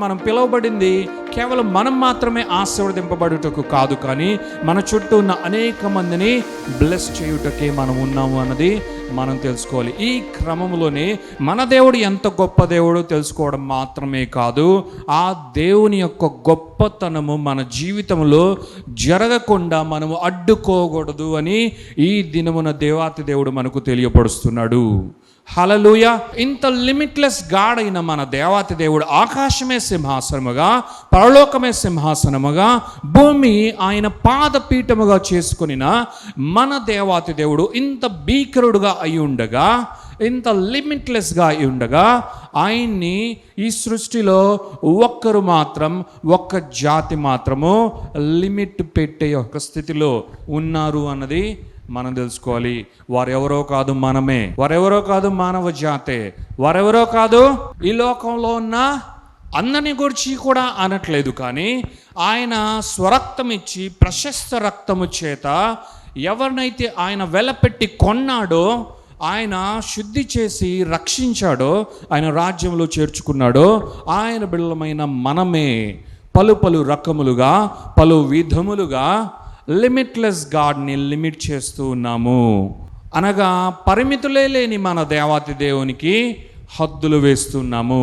మనం పిలువబడింది కేవలం మనం మాత్రమే ఆశీర్వదింపబడుటకు కాదు, కానీ మన చుట్టూ ఉన్న అనేక మందిని బ్లెస్ చేయుటకే మనం ఉన్నాము అన్నది మనం తెలుసుకోవాలి. ఈ క్రమంలోనే మన దేవుడు ఎంత గొప్ప దేవుడో తెలుసుకోవడం మాత్రమే కాదు, ఆ దేవుని యొక్క గొప్పతనము మన జీవితంలో జరగకుండా మనము అడ్డుకోకూడదు అని ఈ దినమున దేవాతి దేవుడు మనకు తెలియపరుస్తున్నాడు. హల్లెలూయా. ఇంత లిమిట్లెస్ గాడ్ అయిన మన దేవాతి దేవుడు ఆకాశమే సింహాసనముగా, పరలోకమే సింహాసనముగా, భూమి ఆయన పాదపీఠముగా చేసుకొనిన మన దేవాతి దేవుడు ఇంత భీకరుడుగా అయి ఉండగా, ఇంత లిమిట్లెస్గా అయి ఉండగా, ఆయన్ని ఈ సృష్టిలో ఒక్కరు మాత్రం, ఒక్క జాతి మాత్రము లిమిట్ పెట్టే ఒక స్థితిలో ఉన్నారు అన్నది మనం తెలుసుకోవాలి. వారెవరో కాదు, మనమే. వారెవరో కాదు, మానవ జాతే. వారెవరో కాదు, ఈ లోకంలో ఉన్న అందరిని గురించి కూడా అనట్లేదు, కానీ ఆయన స్వరక్తం ఇచ్చి ప్రశస్త రక్తము చేత ఎవరినైతే ఆయన వెలపెట్టి కొన్నాడో, ఆయన శుద్ధి చేసి రక్షించాడో, ఆయన రాజ్యంలో చేర్చుకున్నాడో, ఆయన బిడ్డలమైన మనమే పలు పలు రకములుగా, పలు విధములుగా లిమిట్లెస్ గాడ్ని లిమిట్ చేస్తూ ఉన్నాము. అనగా పరిమితులే లేని మన దేవాతి దేవునికి హద్దులు వేస్తున్నాము.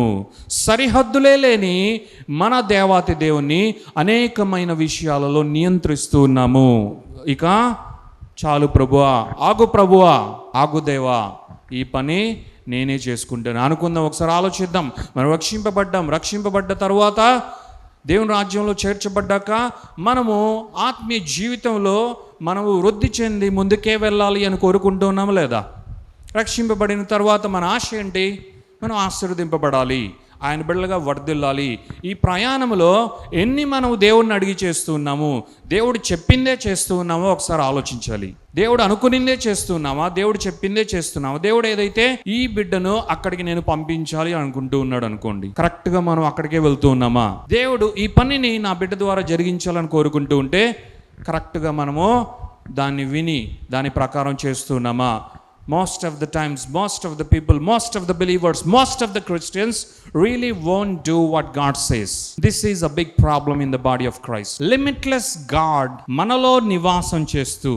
సరిహద్దులే లేని మన దేవాతి దేవుని అనేకమైన విషయాలలో నియంత్రిస్తూ ఉన్నాము. ఇక చాలు ప్రభువా, ఆగు ప్రభువా, ఆగు దేవా, ఈ పని నేనే చేసుకుంటాను అనుకుందాం. ఒకసారి ఆలోచిద్దాం. మనం రక్షింపబడ్డ తర్వాత దేవుని రాజ్యంలో చేర్చబడ్డాక మనము ఆత్మీయ జీవితంలో మనము వృద్ధి చెంది ముందుకే వెళ్ళాలి అని కోరుకుంటున్నాము లేదా? రక్షింపబడిన తర్వాత మన ఆశ ఏంటి? మనం ఆశీర్వదింపబడాలి, ఆయన బిడ్డలుగా వర్ధిల్లాలి. ఈ ప్రయాణంలో ఎన్ని మనం దేవుడిని అడిగి చేస్తున్నాము? దేవుడు చెప్పిందే చేస్తూ ఉన్నామో ఒకసారి ఆలోచించాలి. దేవుడు అనుకునిందే చేస్తున్నామా? దేవుడు చెప్పిందే చేస్తున్నామా? దేవుడు ఏదైతే ఈ బిడ్డను అక్కడికి నేను పంపించాలి అనుకుంటూ ఉన్నాడు అనుకోండి, కరెక్ట్గా మనం అక్కడికే వెళ్తూ ఉన్నామా? దేవుడు ఈ పనిని నా బిడ్డ ద్వారా జరిగించాలని కోరుకుంటూ ఉంటే కరెక్ట్గా మనము దాన్ని విని దాని ప్రకారం చేస్తున్నామా? Most of the times, most of the people, most of the believers, most of the Christians really won't do what God says. This is a big problem in the body of Christ. Limitless God మనలో నివాసం చేస్తూ,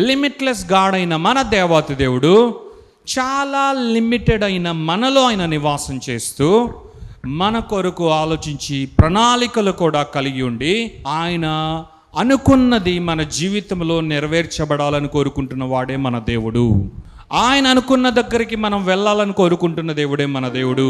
limitless God అయిన మన దేవాతి దేవుడు చాలా limited అయిన మనలో ఆయన నివాసం చేస్తూ, మన కొరకు ఆలోచించి ప్రణాళికలు కూడా కలిగి ఉండి, ఆయన అనుకున్నది మన జీవితంలో నెరవేర్చబడాలని కోరుకుంటున్న వాడే మన దేవుడు. ఆయన అనుకున్న దగ్గరికి మనం వెళ్ళాలని కోరుకుంటున్న దేవుడే మన దేవుడు.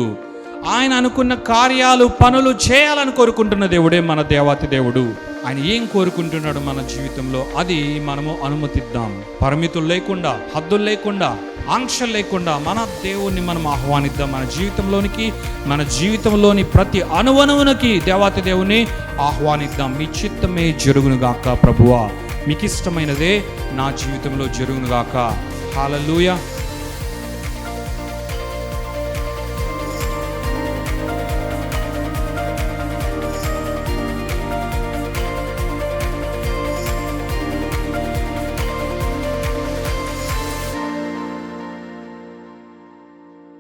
ఆయన అనుకున్న కార్యాలు, పనులు చేయాలని కోరుకుంటున్న దేవుడే మన దేవాతి దేవుడు. ఆయన ఏం కోరుకుంటున్నాడు మన జీవితంలో, అది మనము అనుమతిద్దాం. పరిమితులు లేకుండా, హద్దులు లేకుండా, ఆంక్షలు లేకుండా మన దేవుణ్ణి మనం ఆహ్వానిద్దాం మన జీవితంలోనికి. మన జీవితంలోని ప్రతి అణువణువునికి దేవాతి దేవుని ఆహ్వానిద్దాం. మీ చిత్తమే జరుగునుగాక ప్రభువా, మీకు ఇష్టమైనదే నా జీవితంలో జరుగునుగాక. హల్లెలూయా.